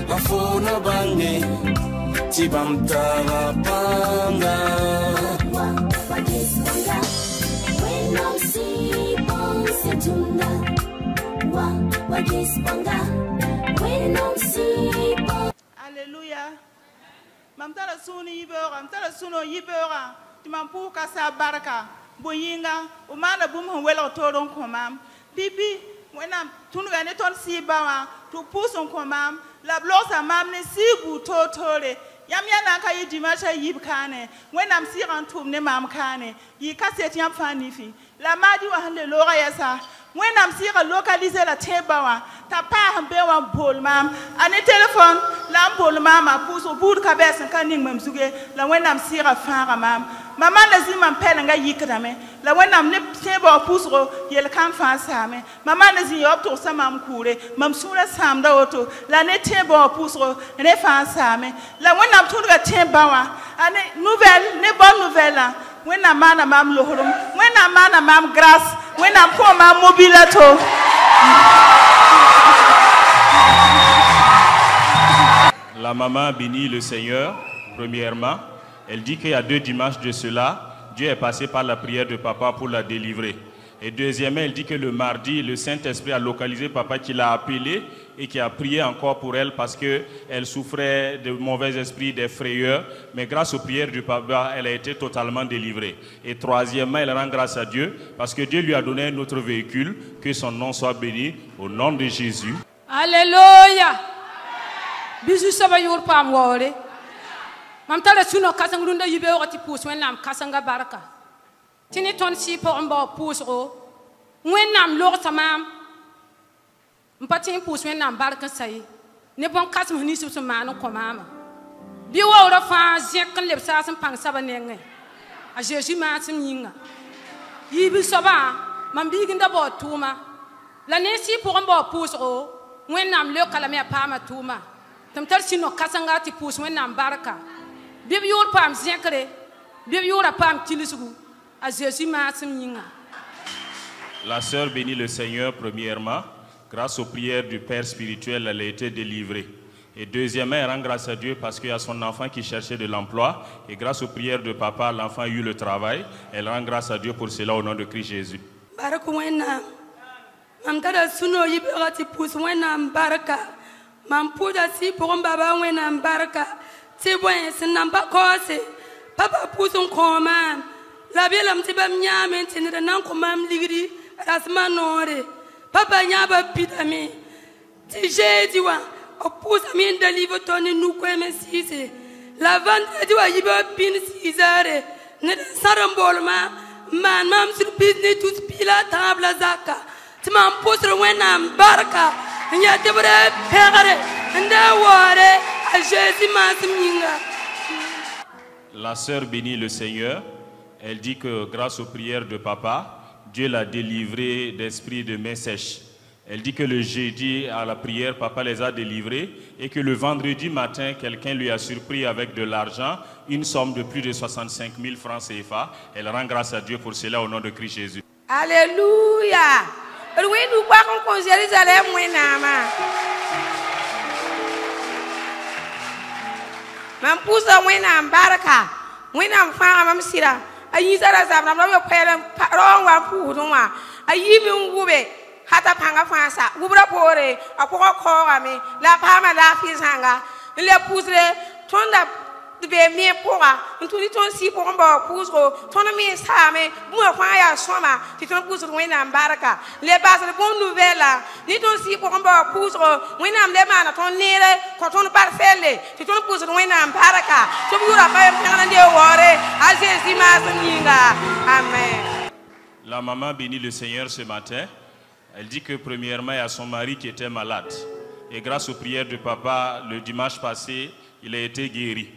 Afona bange tibam tarapanga Alléluia. Mamtala suni yibera, mamtala suno yibera. Timampu kasa baraka. Boyinga, umana bum wela toron komam. Pipi, when tunu gane ton si bawa, to puson komam. La blosa mamne sibu totore. Yamyana ka yi dimasha yib kane. When I'm siran tum ne mam kane. Yi kaset yam fanifi. La madi wa hande lora yasa. When I'm sira localiser la tebawa. Tapa hambewa bol mam. Ane telephone lam bol mama puso bud kabes kaning mamsuge. La when I'm sira fara mam. Mama lazima mpela nga yikadame. La when I'm ne teba pusro yel kan fa same. Mama lazi yop to sama mkure. Mamsura samda oto. La ne teba pusro ne fa same. La when I'm tunga tebawa. Ane nouvelle ne bonne nouvelle. When I'm man mam loholum. When I'm man mam grâce. When I'm poor mam mobilato. La maman bénit le Seigneur, premièrement. Elle dit qu'il y a 2 dimanches de cela, Dieu est passé par la prière de papa pour la délivrer. Et deuxièmement, elle dit que le mardi, le Saint-Esprit a localisé papa qui l'a appelé et qui a prié encore pour elle parce qu'elle souffrait de mauvais esprits, des frayeurs. Mais grâce aux prières du papa, elle a été totalement délivrée. Et troisièmement, elle rend grâce à Dieu parce que Dieu lui a donné un autre véhicule. Que son nom soit béni au nom de Jésus. Alléluia. Bisous, ça va y aller. Mam tala suno kasang runda yibe oti pus wen nam kasanga baraka tini ton si po mbo pus ro wen nam lor tamam mpatin pus wen nam baraka sai ne bon kasam ni su manu ko mama bi wo ro fa zek leb sa sam pang saba nenge a jesu ma sim yinga yibi soba mam bi ginda bo tuma la ne si po mbo pus ro wen nam le kala me pa ma tuma tam tar sino kasanga ti pus wen nam baraka. La sœur bénit le Seigneur premièrement. Grâce aux prières du Père spirituel, elle a été délivrée. Et deuxièmement, elle rend grâce à Dieu parce qu'il y a son enfant qui cherchait de l'emploi. Et grâce aux prières de papa, l'enfant a eu le travail. Elle rend grâce à Dieu pour cela au nom de Christ Jésus. C'est bon, c'est n'importe quoi. Papa pousse un commande. La belle me dit pas mia maintenant de n'en commande ligri. Rasman nore. Papa n'y a pas pitami. Si j'ai dit wa, on pousse à mine de livre tonne nous quoi mais si c'est la vente du wa yiba pin 6 heures. Ne s'arrembolma. Man mam sur business tous pila table zaka. Tu m'en pousse loin en barca. Il y a des vrais pères. La sœur bénit le Seigneur. Elle dit que grâce aux prières de papa, Dieu l'a délivrée d'esprit de main sèche. Elle dit que le jeudi à la prière, papa les a délivrés et que le vendredi matin, quelqu'un lui a surpris avec de l'argent, une somme de plus de 65 000 francs CFA. Elle rend grâce à Dieu pour cela au nom de Christ Jésus. Alléluia. Oui, nous croyons qu'on Jérusalem, Mam pusa wena baraka wena fa mam sira ayi zara zabna no pele ron wa pu donwa ayi mi ngube hata panga fansa gubra pore akoko ko ami la pama la fisanga le pusre tonda be mi pora ntuni ton si po mba pusro ton mi same bu fa ya soma ti ton pusro wena baraka le base de bonne nouvelle ni ton si po mba pusro wena le mana ton nere ko ton parcelle ti ton pusro wena baraka to bura ba ngana de wore a Jésus ma singa amen. La maman bénit le Seigneur ce matin. Elle dit que premièrement il y a son mari qui était malade et grâce aux prières de papa le dimanche passé il a été guéri.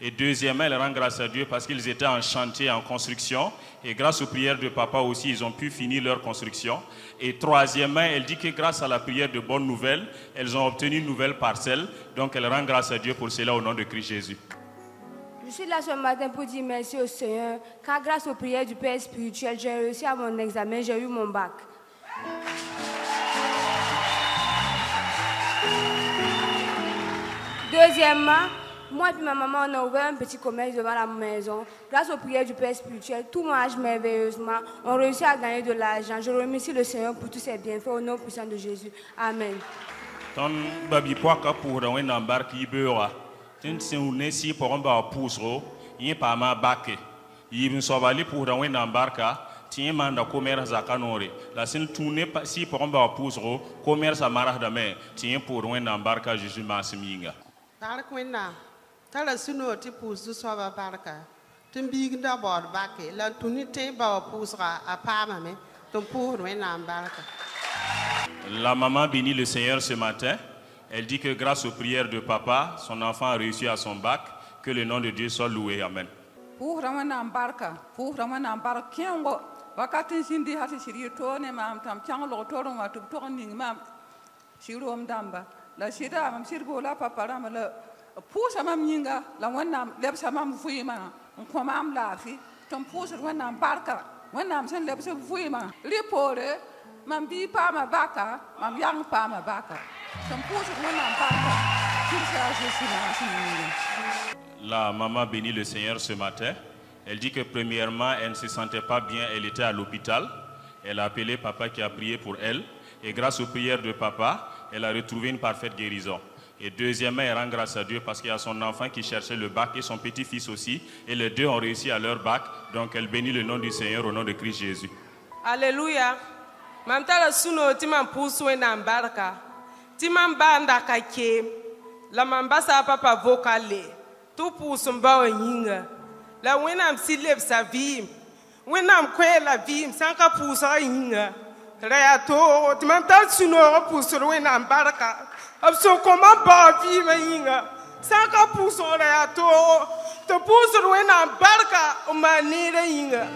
Et deuxièmement, elle rend grâce à Dieu parce qu'ils étaient en chantier, en construction. Et grâce aux prières de papa aussi, ils ont pu finir leur construction. Et troisièmement, elle dit que grâce à la prière de bonnes nouvelles, elles ont obtenu une nouvelle parcelle. Donc elle rend grâce à Dieu pour cela au nom de Christ Jésus. suis là ce matin pour dire merci au Seigneur, car grâce aux prières du Père spirituel, j'ai réussi à mon examen, j'ai eu mon bac. Deuxièmement, moi et ma maman, on a ouvert un petit commerce devant la maison. Grâce aux prières du Père spirituel, tout marche merveilleusement. On réussit à gagner de l'argent. Je remercie le Seigneur pour tous ses bienfaits au nom puissant de Jésus. Amen. Ton babi poaka pour un embarque ibera. Tin si on est si pour un bar pousseau, il n'est pas ma baque. Il me sauve pour un embarque. Tiens, manda commerce à canore. La scène tournée si pour un bar pousseau, commerce à maradame. Tiens pour un embarque à Jésus Masminga. Tala suno ti pousse soba barka. Timbig d'abord baké. La tunité ba poussera à Pamame. Ton pour barka. La maman bénit le Seigneur ce matin. Elle dit que grâce aux prières de papa, son enfant a réussi à son bac. Que le nom de Dieu soit loué. Amen. Pour Raman barka. Pour Raman barka. Kiango. Wakati sindi hati shiri tone mam tam chango lotoro ma tup toning mam. Shirom damba. La shira mam shirgo la papa ram la. Pousse à ma minga, la one lève sa mam fouima, on commande la fille, ton pousse when I'm barka, when I'm sent lève sa fouima, repore, mam bi pa ma baka, mam yang pa ma baka, ton pousse when I'm barka, La maman bénit le Seigneur ce matin. Elle dit que premièrement, elle ne se sentait pas bien, elle était à l'hôpital. Elle a appelé papa qui a prié pour elle. Et grâce aux prières de papa, elle a retrouvé une parfaite guérison. Et deuxièmement, elle rend grâce à Dieu parce qu'il y a son enfant qui cherchait le bac et son petit-fils aussi. Et les deux ont réussi à leur bac. Donc elle bénit le nom du Seigneur au nom de Christ Jésus. Alléluia. Mamtala suno timam pousse na barka. Timam banda kake. La mambasa papa vocale. Tout pousse mba yinga. La wenam sileb sa vie. Wenam kwe la vie. Sanka pousse yinga. Reato timam tal suno pousse wenam barka. Abso comment ba vie mainga. Sanka pousse reato. Te pousse wenam barka o manire yinga.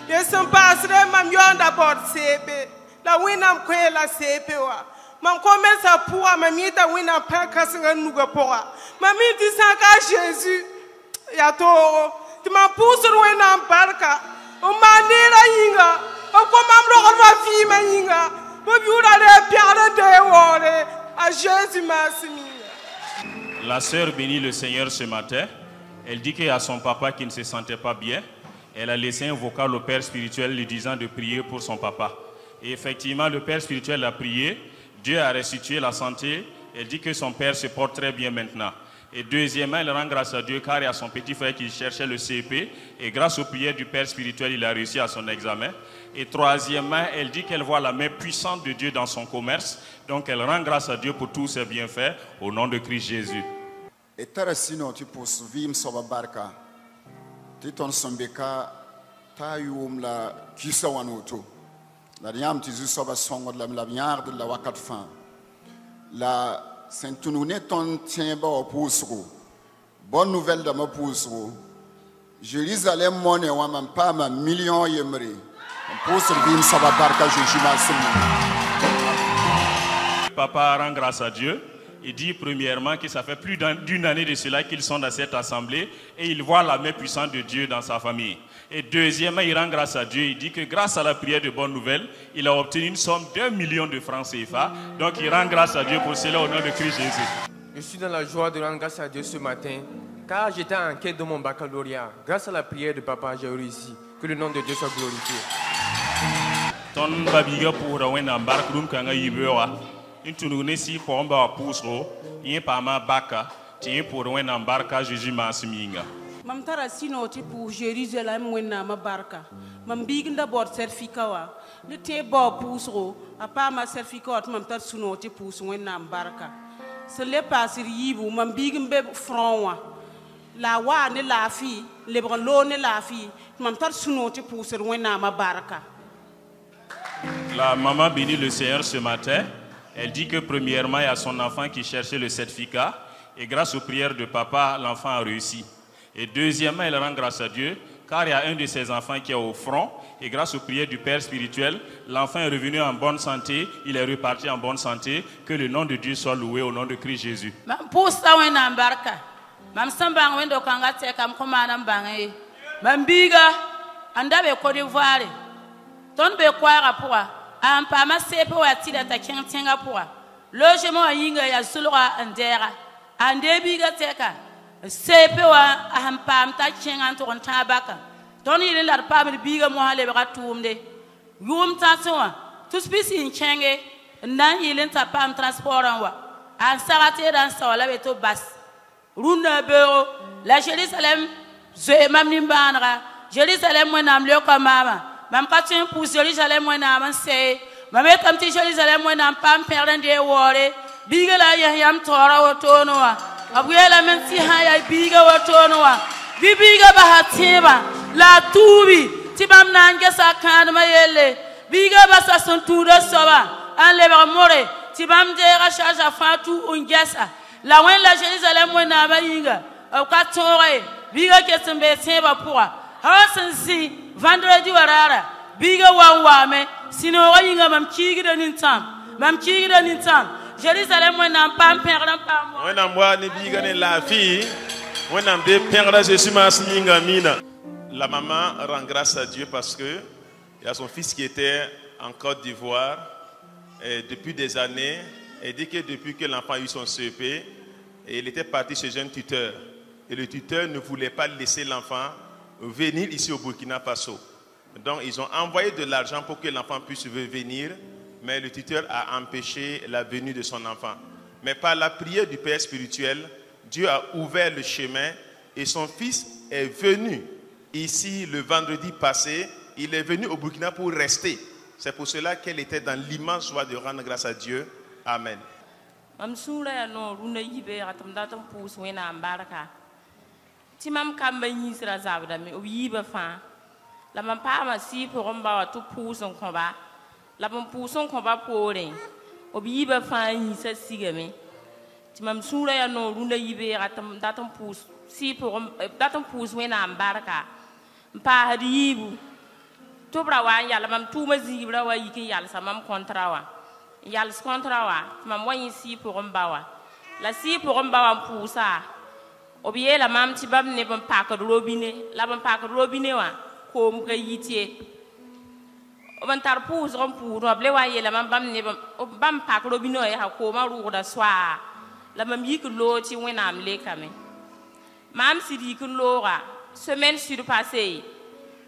Yes pasre mam yonda bord sebe. La wenam kwe la sebe wa. Mam commence à pouvoir mamita wenam panka singa nuga poa. Mamiti sanka Jésus. Yato tu m'as poussé wenam barka. O manire yinga. O comment ro ma fille mainga. Bo biura le piara de wore. À Jésus Masminga. La sœur bénit le Seigneur ce matin. Elle dit qu'il y a son papa qui ne se sentait pas bien. Elle a laissé un vocal au Père spirituel lui disant de prier pour son papa. Et effectivement, le Père spirituel a prié. Dieu a restitué la santé. Elle dit que son père se porte très bien maintenant. Et deuxièmement, elle rend grâce à Dieu car il y a son petit frère qui cherchait le CP. Et grâce aux prières du Père spirituel, il a réussi à son examen. Et troisièmement, elle dit qu'elle voit la main puissante de Dieu dans son commerce. Donc elle rend grâce à Dieu pour tous ses bienfaits au nom de Christ Jésus. Et tarasino tu pus vim soba barka. Titon sombeka ta yum la kisa wanoto. La diam tizu soba songo de la biard de la wakat fin. La Saint-Tounoune ton tient bas au pousseau. Bonne nouvelle de ma pousseau. Jérusalem monnaie ou même pas ma million yemri. Pousse vim soba barka Jésus Papa rend grâce à Dieu. Il dit premièrement que ça fait plus d'une année de cela qu'ils sont dans cette assemblée et il voit la main puissante de Dieu dans sa famille. Et deuxièmement, il rend grâce à Dieu. Il dit que grâce à la prière de bonne nouvelle, il a obtenu une somme d'1 million de francs CFA. Donc il rend grâce à Dieu pour cela au nom de Christ Jésus. Je suis dans la joie de rendre grâce à Dieu ce matin car j'étais en quête de mon baccalauréat. Grâce à la prière de papa, j'ai réussi. Que le nom de Dieu soit glorifié. Ton babiga pour un embarque room kanga yibewa. Intunune si pour un bar pousro, il pas ma baka, tient pour un embarque Jésus Masminga. Mam tara sino ti pour Jérusalem wena ma barka. Mam big d'abord certificat wa. Le te bo pousro, a pas ma certificat mam tar suno ti pour wena barka. Ce n'est pas sur yibu mam big mbe franc wa. La wa ne la fi, le brelo ne la fi, mam tar suno ti pour wena ma barka. La maman bénit le Seigneur ce matin. Elle dit que premièrement, il y a son enfant qui cherchait le certificat. Et grâce aux prières de papa, l'enfant a réussi. Et deuxièmement, elle rend grâce à Dieu, car il y a un de ses enfants qui est au front. Et grâce aux prières du Père spirituel, l'enfant est revenu en bonne santé. Il est reparti en bonne santé. Que le nom de Dieu soit loué au nom de Christ Jésus. mam sambang wendo kanga te kam komana mbange mam biga anda be Côte d'Ivoire ton be kwara poa am pa ma sepe wa tida ta kentenga poa logement yinga ya sulwa andera ande biga teka sepe wa am pam ta kenga to tabaka ton yile lar pam biga mo hale ba tumde yum ta soa tout spécie in chenge nan yile ta pam transport wa an sarate dan sawla be to bas runa bero la Jérusalem je mam nimbanra Jérusalem mo nam le ko mama mam ka tin pour Jérusalem mo nam se mam e kam ti Jérusalem mo nam pam perdande wore biga la yam tora wotono wa abuyela men ti haya biga wotono wa bibiga ba hatiba la tubi ti bam nange sakan mayele biga ba sa son tudo soba an le ba more ti bam de rashaja fatu ungesa la wen la Jérusalem mo na ba yinga o ka tore biga ke sembe seba poa ha sensi vendredi warara biga wanwame sino wa yinga mam kigida nintam Jérusalem mo na pam perdant pam mo na mwa ni biga ne la fille mo na de perdre Jésus mas yinga mina. La maman rend grâce à Dieu parce que il y a son fils qui était en Côte d'Ivoire et depuis des années. Elle dit que depuis que l'enfant a eu son CEP, il était parti chez un tuteur. Et le tuteur ne voulait pas laisser l'enfant venir ici au Burkina Faso. Donc ils ont envoyé de l'argent pour que l'enfant puisse venir, mais le tuteur a empêché la venue de son enfant. Mais par la prière du Père spirituel, Dieu a ouvert le chemin et son fils est venu ici le vendredi passé. Il est venu au Burkina pour rester. C'est pour cela qu'elle était dans l'immense joie de rendre grâce à Dieu. Amen. Mam sura no runa yibe atam datam pus wena baraka ti mam kamba nyisra zabda mi o yiba fa la mam pa ma si pour mba wa tu puson komba la mam puson komba pore o yiba fa nyisa sigame ti mam sura no runa yibe atam datam pus si pour datam pus wena baraka mpa hadibu to bra wa yalla mam tuma zibra wa yiki yalla sa mam kontrawa yal skontrawa mam wani si pour mbawa la si pour mbawa pousa obiye la mam ti bam ne bam pak robinet la bam pak robinet wa ko m yitie o ban tar pous rom pour roble wa ye la mam bam ne bam pak robinet ya ko ma ru da swa la mam yik lo ti wenam le kame mam si di kun lora semaine surpassée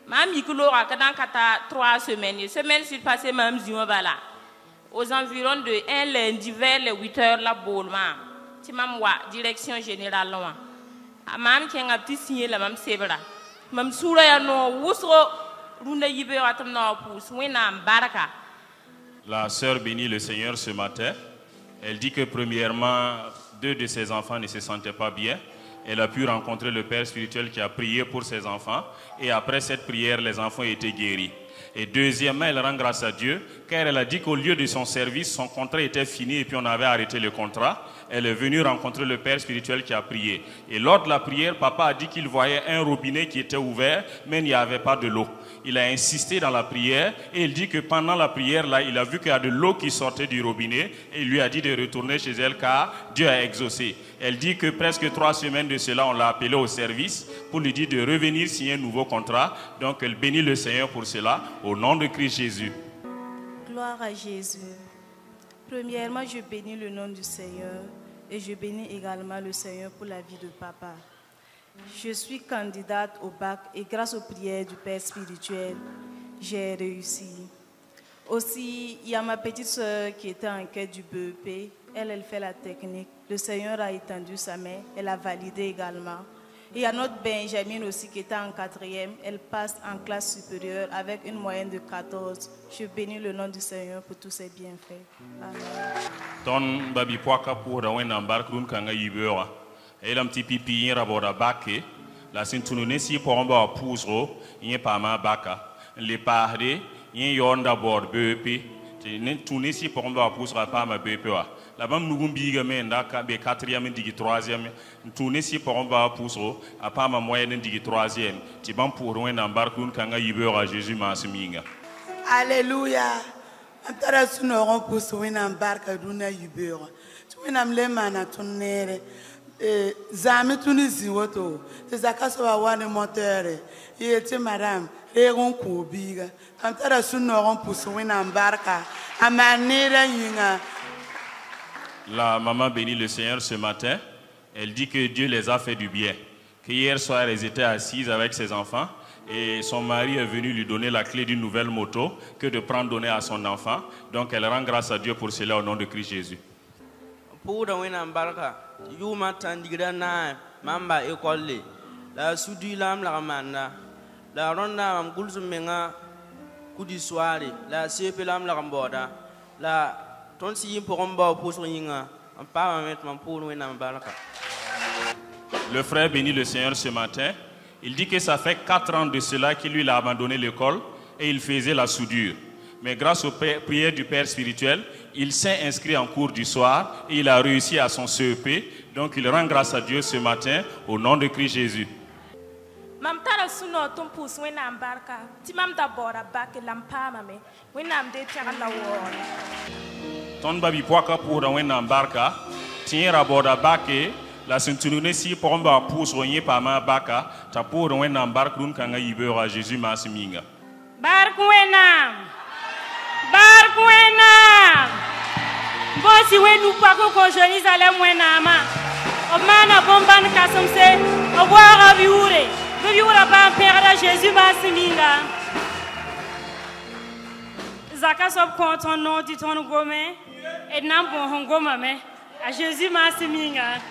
mam yik lora kadan kata 3 semaines semaine surpassée mam ziwa bala aux environs de un lundi vers les 8h la boule ti mam wa direction générale loin mam kenga ti signé la mam sebra mam sura ya no wusro runda yibe watam no pus wena baraka. La sœur bénit le Seigneur ce matin. Elle dit que premièrement 2 de ses enfants ne se sentaient pas bien. Elle a pu rencontrer le Père spirituel qui a prié pour ses enfants et après cette prière les enfants étaient guéris. Et deuxièmement, elle rend grâce à Dieu, car elle a dit qu'au lieu de son service, son contrat était fini et puis on avait arrêté le contrat. Elle est venue rencontrer le Père spirituel qui a prié. Et lors de la prière, papa a dit qu'il voyait un robinet qui était ouvert, mais il n'y avait pas de l'eau. Il a insisté dans la prière et il dit que pendant la prière, là, il a vu qu'il y a de l'eau qui sortait du robinet et il lui a dit de retourner chez elle car Dieu a exaucé. Elle dit que presque 3 semaines de cela, on l'a appelé au service pour lui dire de revenir signer un nouveau contrat. Donc elle bénit le Seigneur pour cela, au nom de Christ Jésus. Gloire à Jésus. Premièrement, je bénis le nom du Seigneur et je bénis également le Seigneur pour la vie de papa. Je suis candidate au bac et grâce aux prières du Père spirituel, j'ai réussi. Aussi, il y a ma petite soeur qui était en quête du BEP. Elle fait la technique. Le Seigneur a étendu sa main. Elle a validé également. Et il y a notre Benjamin aussi qui était en 4e. Elle passe en classe supérieure avec une moyenne de 14. Je bénis le nom du Seigneur pour tous ses bienfaits. Amen. Ton babi poaka pour rawen embarque run kanga yibewa. Elle a un petit pipi yin rabora bake. La sintunune si pour emba pousro yin pama baka. Les parde yin yon d'abord BEP. Tourner si pour emba pousra pama BEP wa. La bam nous biga men da ka be 4e digi 3e tourner si pour emba pousro a pama moyenne digi 3e. Ti bam pour rawen embarque run kanga yibewa Jésus masiminga. Alléluia. Antara sunoron puso wena embarque runa yibewa. Tu wena mlema na tonere. Zami Tunisi woto, te zakaso wa wane montere, yete madame, regon kubiga, kamtara sunoron poussouina embarca, a manera yinga. La maman bénit le Seigneur ce matin. Elle dit que Dieu les a fait du bien. Que hier soir, elles étaient assises avec ses enfants et son mari est venu lui donner la clé d'une nouvelle moto que de prendre donner à son enfant. Donc elle rend grâce à Dieu pour cela au nom de Christ Jésus. Pour Yuma tandigra na mamba école la sudi lam la manda la ronda am gulzu menga kudi soirée la sepe lam la ramboda la ton si pour omba pour yinga am pa met man pour wena baraka. Le frère bénit le Seigneur ce matin. Il dit que ça fait 4 ans de cela qu'il lui a abandonné l'école et il faisait la soudure. Mais grâce aux prières du Père spirituel, il s'est inscrit en cours du soir et il a réussi à son CEP. Donc il rend grâce à Dieu ce matin au nom de Christ Jésus. Mam tara suno ton pus wena barka ti mam da bora bak lampa mame wena am de tiara la wona Ton babi poaka pour wena barka tiara bora bake la sentunune si pomba pus wonye pa ma baka ta pour wena barka dun kanga yibera Jésus masiminga. Barku wena Barkwena Bosi wenu pako ko Jérusalem wena ma o mana bomban kasumse o boara viure ba père Jésus masiminga Zaka sob konton non dit ton gome et nam bon hongoma me a Jésus masiminga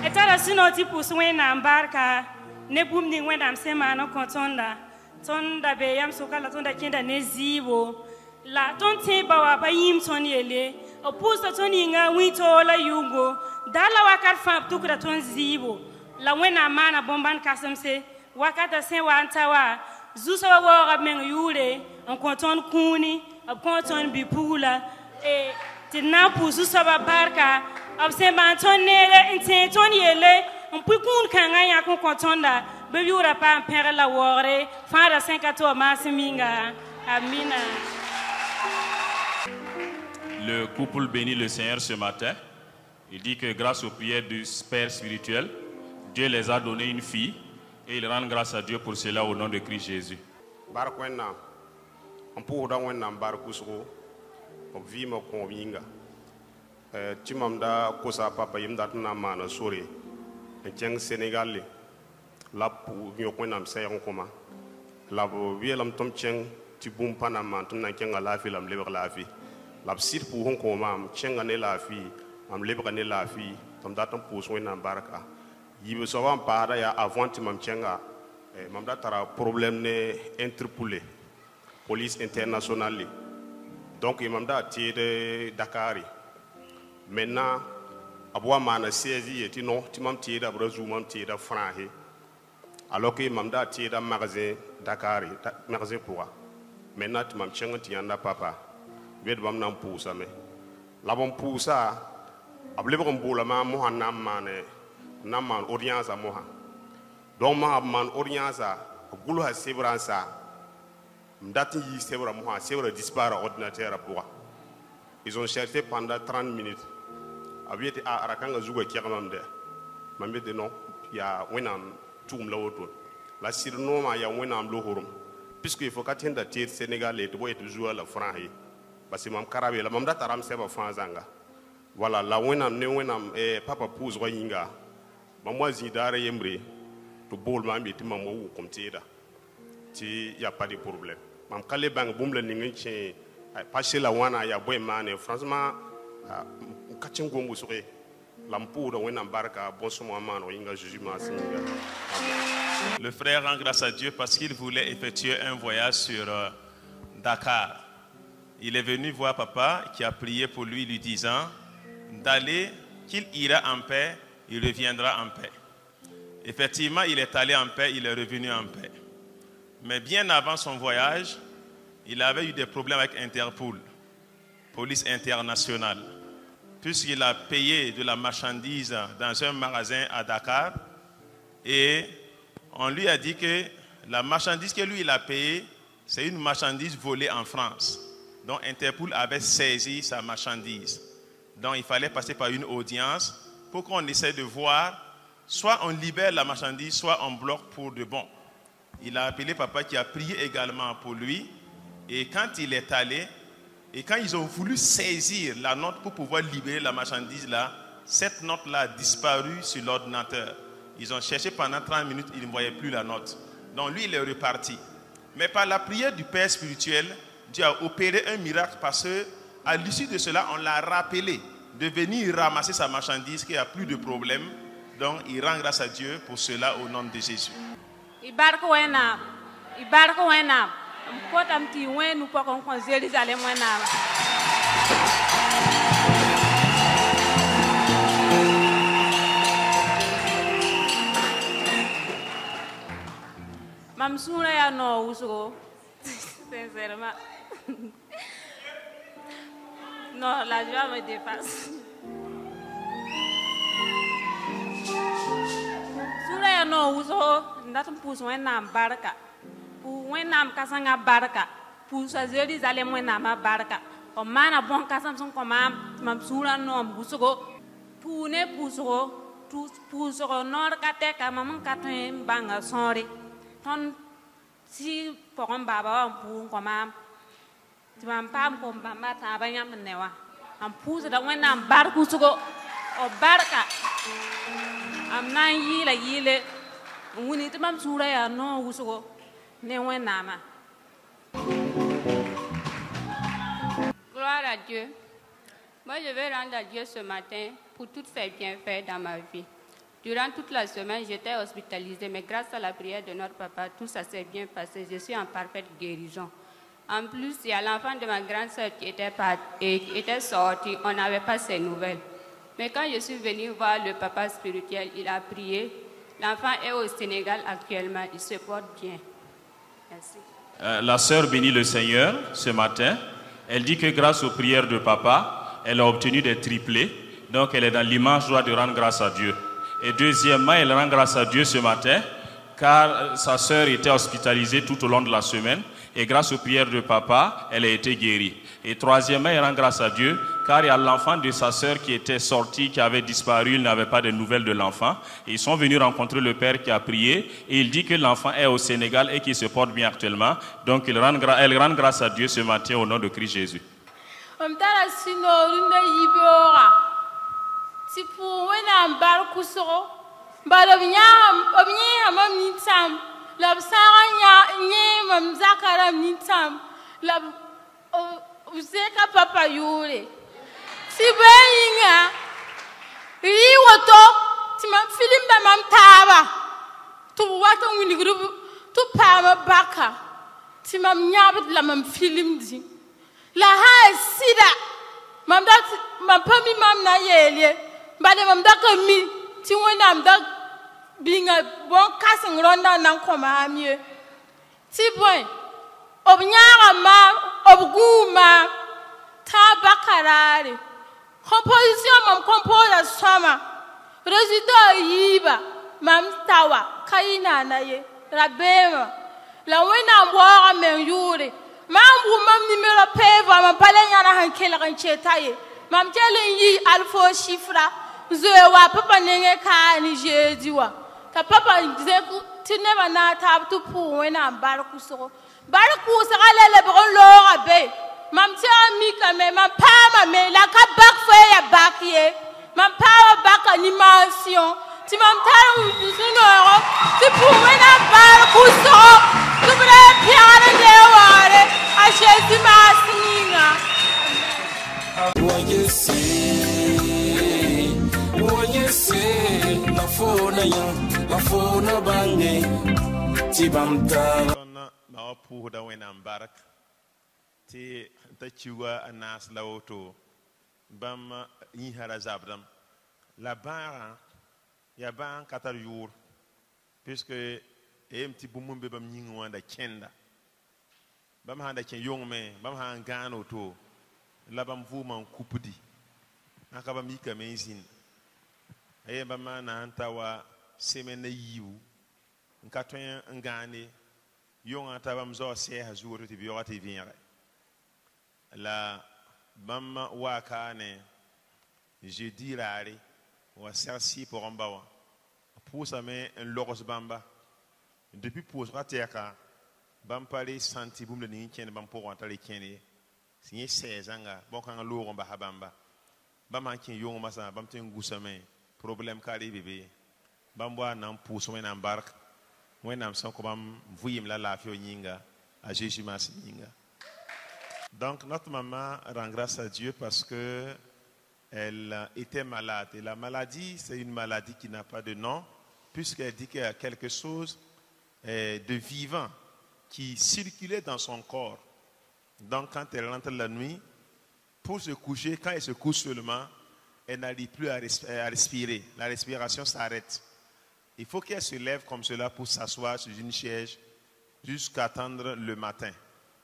etara sinoti pus wena mbarka ne bumni wena msema no kontonda Tonda beyam sokala tonda kenda nezibo la tonte bawa bayim toniele opusta toninga wito la yungo dala wakat fam tukra ton zibo la wena mana bomban kasamse wakata sen wa antawa zuso wa men yule on konton kuni on konton bipula e tina pusu saba barka obsema tonele inte toniele on pikun kanga ya kon kontonda bebiura pa père la wore fara 5 masiminga amina. Le couple bénit le Seigneur ce matin. Il dit que grâce aux prières du Père spirituel, Dieu les a donné une fille et il rend grâce à Dieu pour cela au nom de Christ Jésus. Barkwena on pour dans un barkusro on vit mo convinga timamda kosa papa yimda na mana sore en Sénégal la pour yokonam sayon koma la wielam tom cheng ti bum panama tum na kenga la fi lam leber la fi la sit pour hon koma am chenga ne la fi am leber ne la fi tom datam pour soina baraka yibe so wan para ya avant mam chenga mam da tara problème ne interpellé police internationale donc mam da ti de Dakar maintenant abwa mana saisi et non ti mam ti da brazu mam ti da franc alors que mamda ti da magasin Dakar magasin pour maintenant tu m'am chenga ti anda papa ved bam nam pousa me la bon pousa able bon bola ma mo hanam man audience a moha donc ma man audience a gulu ha sebransa mdati yi sebra moha sebra dispara ordinateur pour ils ont cherché pendant 30 minutes abiete a arakanga zuga kiamam de mambe de non ya wenam toum la woto la sirnoma ya wenam lo horum puisque il faut qu'attendre tier sénégalais to boy toujours la franc parce que mam karabe la mam dataram seba fanzanga voilà la wenam ne wenam papa pouze royinga mamwa zidare yembre to bol mam beti mam wo comme tida ti y a pas de problème mam kale bang bum la ningi che passer la wana ya boy mané franchement kachingo musore l'amour wenam barka bonsoir mano inga Jésus masinga. Le frère rend grâce à Dieu parce qu'il voulait effectuer un voyage sur Dakar. Il est venu voir papa qui a prié pour lui disant d'aller, qu'il ira en paix, il reviendra en paix. Effectivement, il est allé en paix, il est revenu en paix. Mais bien avant son voyage, il avait eu des problèmes avec Interpol, police internationale, puisqu'il a payé de la marchandise dans un magasin à Dakar et on lui a dit que la marchandise que lui il a payée, c'est une marchandise volée en France. Donc Interpol avait saisi sa marchandise. Donc il fallait passer par une audience pour qu'on essaie de voir, soit on libère la marchandise, soit on bloque pour de bon. Il a appelé papa qui a prié également pour lui. Et quand il est allé, et quand ils ont voulu saisir la note pour pouvoir libérer la marchandise là, cette note-là a disparu sur l'ordinateur. Ils ont cherché pendant 30 minutes, ils ne voyaient plus la note. Donc lui, il est reparti. Mais par la prière du Père spirituel, Dieu a opéré un miracle parce qu'à l'issue de cela, on l'a rappelé de venir ramasser sa marchandise, qu'il n'y a plus de problème. Donc il rend grâce à Dieu pour cela au nom de Jésus. Mam sura ya no usugo. Sincèrement. Non, la joie me dépasse. Sura ya no usugo, ndatum pus wenam baraka. Pu wenam kasanga baraka. Pu sa Jérusalem wenam baraka. O mana bon kasam son komam, mam sura no usugo. Pu ne pusugo, tu pusugo nor kateka mamam katwen banga sori. Ton si pokon baba pu komam ti mam pam ko bamba ta banyam newa am pu da wena barku sugo o barka am nan yila yile wuni ti mam sura ya no usugo ne wena ma. Gloire à Dieu. Moi je vais rendre à Dieu ce matin pour tous ses bienfaits dans ma vie. Durant toute la semaine, j'étais hospitalisée, mais grâce à la prière de notre papa, tout ça s'est bien passé. Je suis en parfaite guérison. En plus, il y a l'enfant de ma grande sœur qui était sorti. On n'avait pas ses nouvelles. Mais quand je suis venue voir le papa spirituel, il a prié. L'enfant est au Sénégal actuellement. Il se porte bien. Merci. La sœur bénit le Seigneur ce matin. Elle dit que grâce aux prières de papa, elle a obtenu des triplés. Donc, elle est dans l'immense joie de rendre grâce à Dieu. Et deuxièmement, elle rend grâce à Dieu ce matin, car sa sœur était hospitalisée tout au long de la semaine. Et grâce aux prières de papa, elle a été guérie. Et troisièmement, elle rend grâce à Dieu, car il y a l'enfant de sa sœur qui était sorti, qui avait disparu, il n'avait pas de nouvelles de l'enfant. Ils sont venus rencontrer le père qui a prié, et il dit que l'enfant est au Sénégal et qu'il se porte bien actuellement. Donc elle rend grâce à Dieu ce matin au nom de Christ Jésus. Si pour un bar kusoro, balobnya mam nitam, lab saranya nye mam zakara nitam, lab uzeka papa yure. Si benga, riwoto, ti mam film da mam taba, tu wato wini grubu, tu pama baka, ti mam nyabit la mam film di. La ha sida, mam dat mam pami mam na yelye. Bade mam da mi ti wona am da binga bon kasing ronda nan koma amie ti boy obnyara ma obguma ta bakarare composition mam compose sama résultat yiba mam tawa kaina na ye rabema la wona mbora men yure mam bu mam numéro peva mam palenya na hankela kan chetaye mam jelen yi alfo chifra Zewa papa nenge ka ni jediwa. Ta papa zeku tineba na tab tu pu wena barku so. Barku sera le bron lo abe. Mam tia mi kame mam pa me la ka bak fe ya bakie. Mam pa bak animation. Ti mam ta sunoro. Ti pu wena barku so. Tu bre piare de ware. A Jésus ma singa. La fona bange tibamta ma pour da wena mbarak ti ta ciwa anas lawoto bam yi hara zabdam la bara ya ban katar yur puisque emti bumumbe bam nyingo wanda kenda bam handa ken yongme bam han gano to la bam vuman kupudi aka bam yika mezin aye bama na antawa semene yiwu nkatwen ngane yonga tabam zo se hazuru ti biyo ti vinre la bam wa kane jeudi rari ou à Sersi pour Ambawa. Pour ça, mais un logos bamba. Depuis pour Rateka, Bampale Santi Boum de Ninken, Bampo, Antale Kenny. Signé 16 ans, bon, quand l'eau en Bahabamba. Bamankin Yon Massa, Bamtin Goussame, problème carré bébé. Bamboa n'en pousse, on embarque. Moi, n'en sens comme vous la fio Yinga, à Jésus Mas Yinga. Donc, notre maman rend grâce à Dieu parce que elle était malade. Et la maladie, c'est une maladie qui n'a pas de nom, puisqu'elle dit qu'il y a quelque chose de vivant qui circulait dans son corps. Donc, quand elle rentre la nuit, pour se coucher, quand elle se couche seulement, elle n'arrive plus à respirer. La respiration s'arrête. Il faut qu'elle se lève comme cela pour s'asseoir sur une chaise jusqu'à attendre le matin.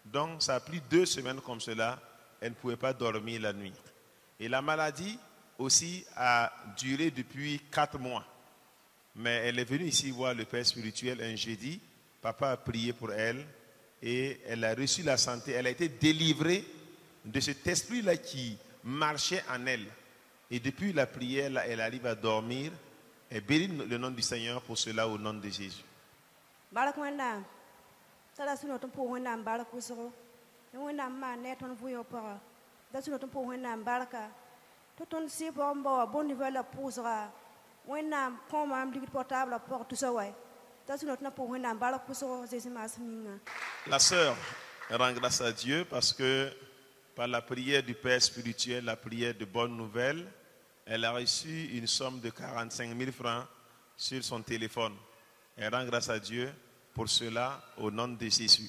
Donc, ça a pris 2 semaines comme cela. Elle ne pouvait pas dormir la nuit. Et la maladie aussi a duré depuis 4 mois. Mais elle est venue ici voir le père spirituel un jeudi. Papa a prié pour elle et elle a reçu la santé. Elle a été délivrée de cet esprit-là qui marchait en elle. Et depuis la prière, là, elle arrive à dormir. Et bénit le nom du Seigneur pour cela au nom de Jésus. La sœur rend grâce à Dieu parce que par la prière du Père spirituel, la prière de bonne nouvelle, elle a reçu une somme de 45 000 francs sur son téléphone. Elle rend grâce à Dieu pour cela au nom de Jésus.